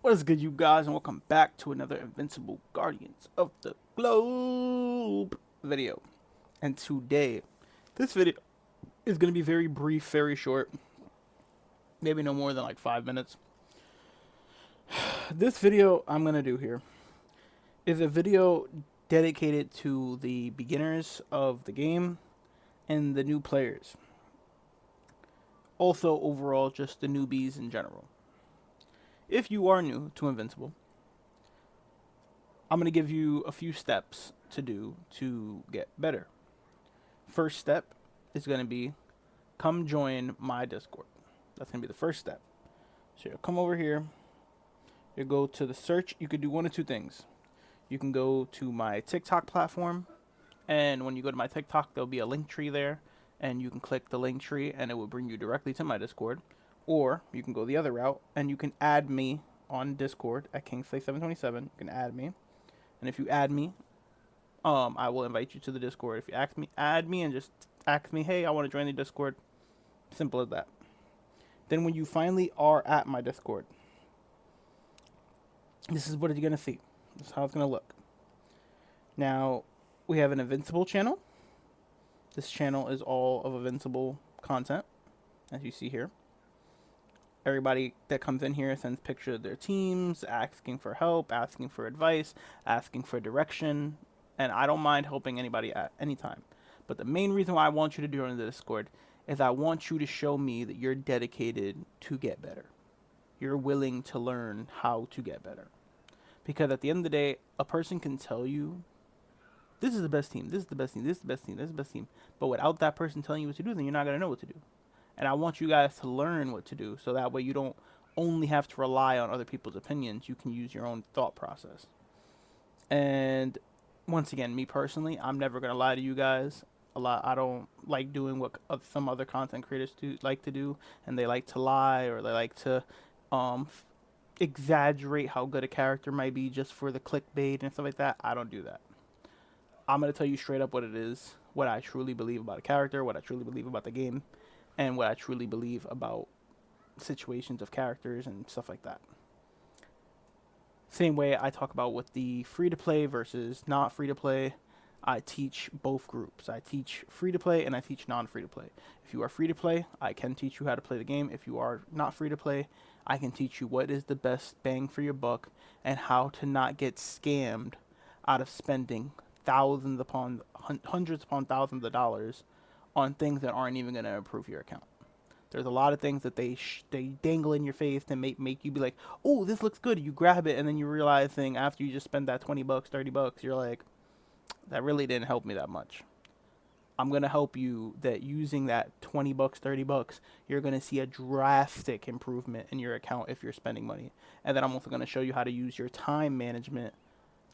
What is good, you guys, and welcome back to another Invincible Guardians of the Globe video. And today, this video is going to be very brief, very short, maybe no more than like 5 minutes. This video I'm going to do here is a video dedicated to the beginners of the game and the new players. Also, overall, just the newbies in general. If you are new to Invincible, I'm going to give you a few steps to do to get better. First step is going to be come join my Discord. That's going to be the first step. So you'll come over here. You go to the search. You could do one of two things. You can go to my TikTok platform, and when you go to my TikTok, there'll be a link tree there, and you can click the link tree, and it will bring you directly to my Discord. Or you can go the other route, and you can add me on Discord at Kingsley727. You can add me. And if you add me, I will invite you to the Discord. If you add me and just ask me, hey, I want to join the Discord. Simple as that. Then when you finally are at my Discord, this is what you're going to see. This is how it's going to look. Now, we have an Invincible channel. This channel is all of Invincible content, as you see here. Everybody that comes in here sends pictures of their teams, asking for help, asking for advice, asking for direction, and I don't mind helping anybody at any time. But the main reason why I want you to join the Discord is I want you to show me that you're dedicated to get better. You're willing to learn how to get better. Because at the end of the day, a person can tell you, this is the best team, this is the best team, this is the best team, this is the best team. But without that person telling you what to do, then you're not going to know what to do. And I want you guys to learn what to do, so that way you don't only have to rely on other people's opinions. You can use your own thought process. And once again, me personally, I'm never going to lie to you guys. I don't like doing what some other content creators like to do, and they like to lie, or they like to exaggerate how good a character might be just for the clickbait and stuff like that. I don't do that. I'm going to tell you straight up what it is, what I truly believe about a character, what I truly believe about the game, and what I truly believe about situations of characters and stuff like that. Same way I talk about with the free-to-play versus not free-to-play. I teach both groups. I teach free-to-play and I teach non-free-to-play. If you are free-to-play, I can teach you how to play the game. If you are not free-to-play, I can teach you what is the best bang for your buck and how to not get scammed out of spending hundreds upon thousands of dollars on things that aren't even going to improve your account. There's a lot of things that they dangle in your face to make you be like, oh, this looks good. You grab it, and then you realizing after you just spend that $20, $30, you're like, that really didn't help me that much. I'm going to help you that using that $20, $30, you're going to see a drastic improvement in your account if you're spending money. And then I'm also going to show you how to use your time management,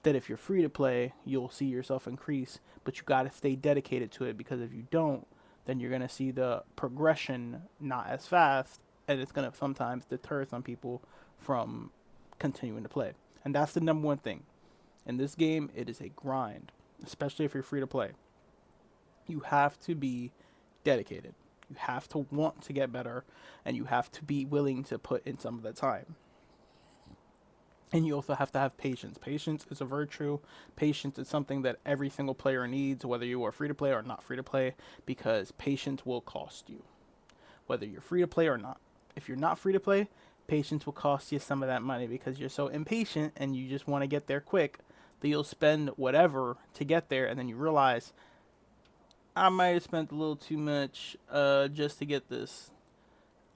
that if you're free to play, you'll see yourself increase, but you got to stay dedicated to it, because if you don't, then you're going to see the progression not as fast, and it's going to sometimes deter some people from continuing to play. And that's the number one thing. In this game, it is a grind, especially if you're free to play. You have to be dedicated. You have to want to get better, and you have to be willing to put in some of the time. And you also have to have patience. Patience is a virtue. Patience is something that every single player needs, whether you are free to play or not free to play, because patience will cost you, whether you're free to play or not. If you're not free to play, patience will cost you some of that money, because you're so impatient and you just want to get there quick that you'll spend whatever to get there, and then you realize, I might have spent a little too much just to get this.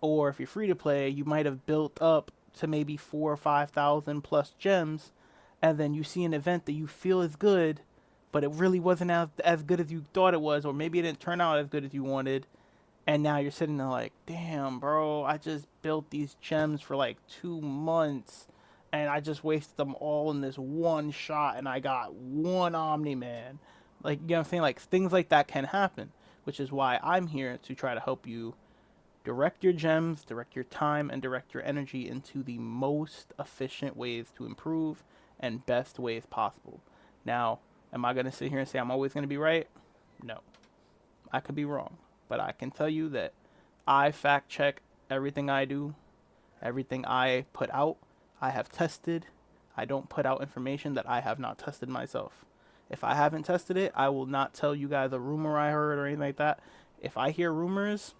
Or if you're free to play, you might have built up to maybe 4,000 or 5,000 plus gems, and then you see an event that you feel is good, but it really wasn't as good as you thought it was, or maybe it didn't turn out as good as you wanted, and now you're sitting there like, damn, bro, I just built these gems for like 2 months, and I just wasted them all in this one shot, and I got one Omni-Man. Like, you know what I'm saying? Like, things like that can happen, which is why I'm here to try to help you direct your gems, direct your time, and direct your energy into the most efficient ways to improve and best ways possible. Now, am I going to sit here and say I'm always going to be right? No. I could be wrong. But I can tell you that I fact check everything I do, everything I put out. I have tested. I don't put out information that I have not tested myself. If I haven't tested it, I will not tell you guys a rumor I heard or anything like that. If I hear rumors,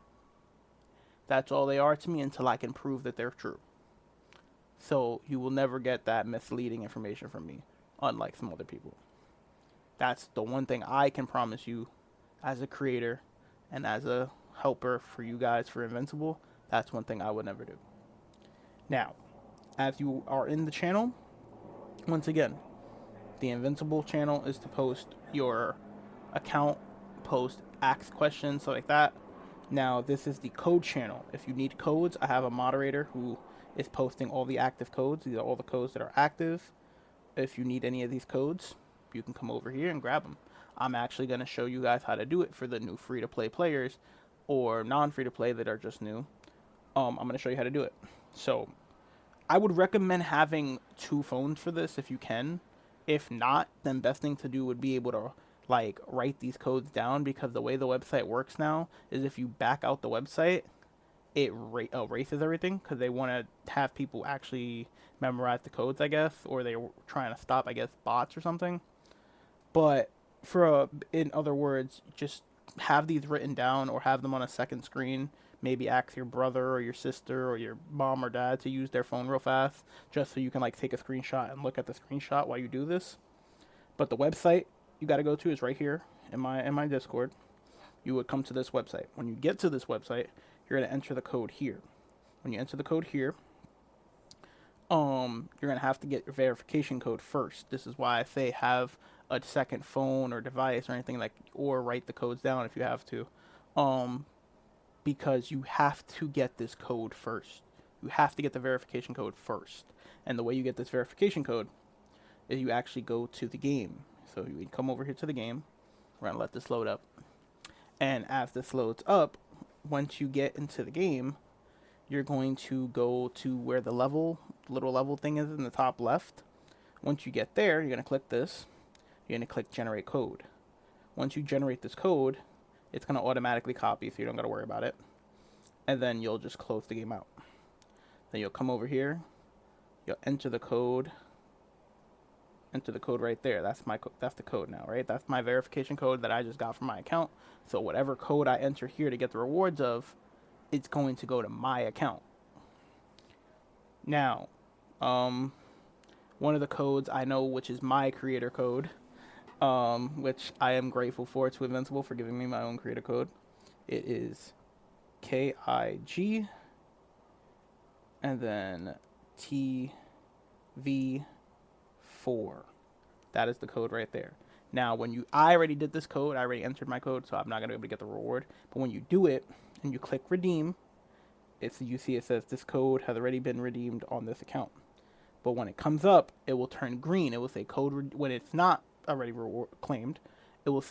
that's all they are to me until I can prove that they're true. So you will never get that misleading information from me, unlike some other people. That's the one thing I can promise you as a creator and as a helper for you guys for Invincible. That's one thing I would never do. Now, as you are in the channel, once again, the Invincible channel is to post your account, post, ask questions, stuff like that. Now, this is the code channel. If you need codes, I have a moderator who is posting all the active codes. These are all the codes that are active. If you need any of these codes, you can come over here and grab them. I'm actually going to show you guys how to do it for the new free-to-play players or non-free-to-play that are just new. I'm going to show you how to do it. So, I would recommend having 2 phones for this if you can. If not, then best thing to do would be able to like write these codes down, because the way the website works now is if you back out the website, it erases everything because they want to have people actually memorize the codes, I guess, or they're trying to stop, I guess, bots or something. But in other words, just have these written down or have them on a second screen. Maybe ask your brother or your sister or your mom or dad to use their phone real fast, just so you can like take a screenshot and look at the screenshot while you do this. But the website you got to go to is right here in my Discord. You would come to this website. When you get to this website, you're going to enter the code here. When you enter the code here, you're going to have to get your verification code first. This is why I say have a second phone or device or anything like, or write the codes down if you have to. Because you have to get this code first. You have to get the verification code first. And the way you get this verification code is you actually go to the game. So you would come over here to the game. We're going to let this load up. And as this loads up, once you get into the game, you're going to go to where the little level thing is in the top left. Once you get there, you're going to click this. You're going to click generate code. Once you generate this code, it's going to automatically copy, so you don't got to worry about it. And then you'll just close the game out. Then you'll come over here. You'll enter the code. Enter the code right there. That's the code now, right? That's my verification code that I just got from my account. So whatever code I enter here to get the rewards of, it's going to go to my account. Now, one of the codes I know, which is my creator code, which I am grateful for to Invincible for giving me my own creator code. It is KIG and then TV4. That is the code right there. Now, I already did this code. I already entered my code, so I'm not going to be able to get the reward. But when you do it and you click redeem, you see it says this code has already been redeemed on this account. But when it comes up, it will turn green. It will say code, when it's not already claimed, it will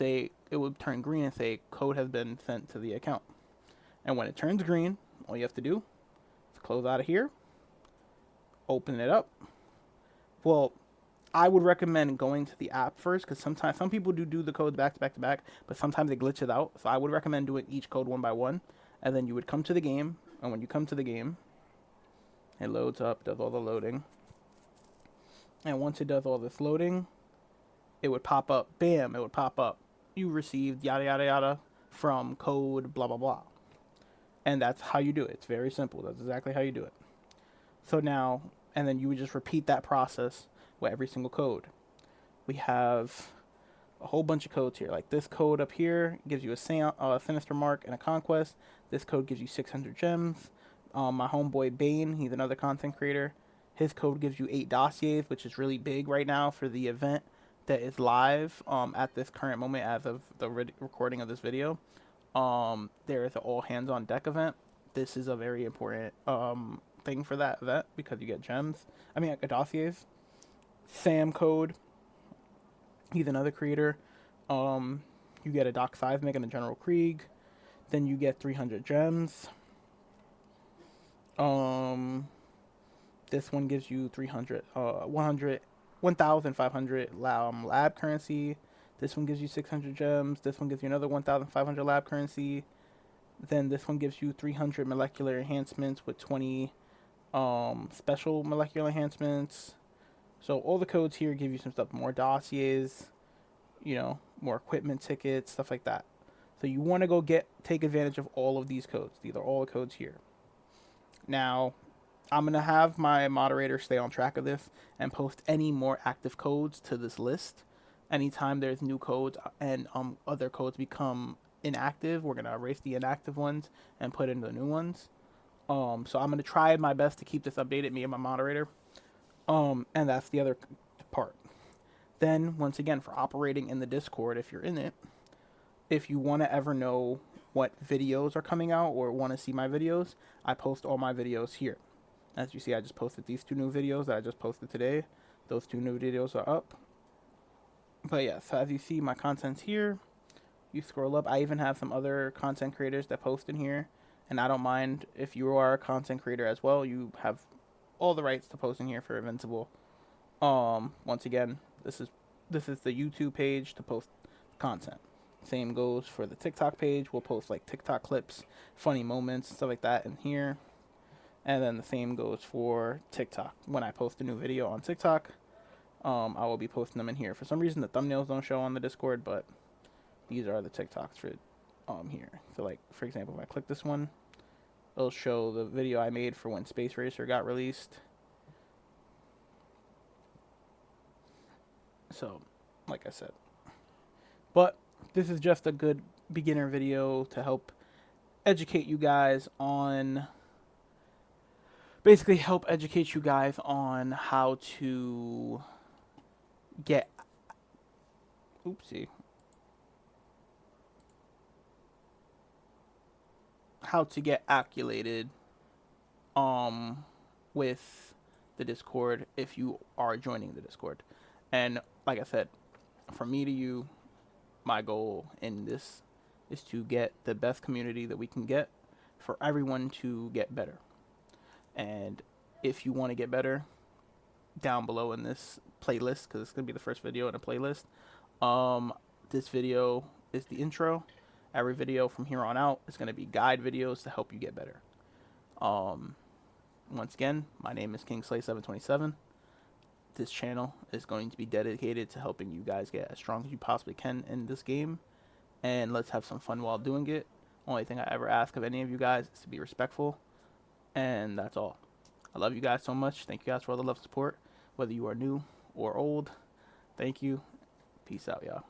turn green and say code has been sent to the account. And when it turns green, all you have to do is close out of here, open it up. Well, I would recommend going to the app first, because sometimes some people do the codes back to back, but sometimes it glitches out. So I would recommend doing each code one by one, and then you would come to the game. And when you come to the game, it loads up, does all the loading. And once it does all this loading, it would pop up, bam, it would pop up. You received yada yada yada from code blah blah blah. And that's how you do it. It's very simple. That's exactly how you do it. So now, and then you would just repeat that process with every single code. We have a whole bunch of codes here. Like this code up here gives you a sinister mark and a conquest. This code gives you 600 gems. My homeboy Bane, he's another content creator. His code gives you 8 dossiers, which is really big right now for the event that is live at this current moment as of the recording of this video. There is an all hands on deck event. This is a very important thing for that event because you get dossiers. Sam code, he's another creator. You get a Doc Seismic and a General Krieg. Then you get 300 gems. This one gives you 1,500 lab currency. This one gives you 600 gems. This one gives you another 1,500 lab currency. Then this one gives you 300 molecular enhancements with 20 special molecular enhancements. So all the codes here give you some stuff, more dossiers, more equipment tickets, stuff like that. So you want to go take advantage of all of these codes. These are all the codes here. Now, I'm going to have my moderator stay on track of this and post any more active codes to this list. Anytime there's new codes and other codes become inactive, we're going to erase the inactive ones and put in the new ones. So I'm going to try my best to keep this updated, me and my moderator. And that's the other part. Then, once again, for operating in the Discord, if you're in it, if you want to ever know what videos are coming out or want to see my videos, I post all my videos here. As you see, I just posted these 2 new videos that I just posted today. Those 2 new videos are up. But yeah, so as you see, my content's here. You scroll up. I even have some other content creators that post in here. And I don't mind if you are a content creator as well. You have all the rights to post in here for Invincible. Once again, this is the YouTube page to post content. Same goes for the TikTok page. We'll post like TikTok clips, funny moments, stuff like that in here. And then the same goes for TikTok. When I post a new video on TikTok, I will be posting them in here. For some reason, the thumbnails don't show on the Discord, but these are the TikToks for here. So like, for example, if I click this one, it'll show the video I made for when Space Racer got released. So, like I said. But this is just a good beginner video to help educate you guys on... Basically help educate you guys on how to get... Oopsie. How to get acclimated with the Discord if you are joining the Discord. And like I said, from me to you, my goal in this is to get the best community that we can get for everyone to get better. And if you want to get better, down below in this playlist, because it's going to be the first video in a playlist, this video is the intro. Every video from here on out is going to be guide videos to help you get better. Once again, my name is Kingslay727. This channel is going to be dedicated to helping you guys get as strong as you possibly can in this game. And let's have some fun while doing it. Only thing I ever ask of any of you guys is to be respectful. And that's all. I love you guys so much. Thank you guys for all the love and support. Whether you are new or old, thank you. Peace out, y'all.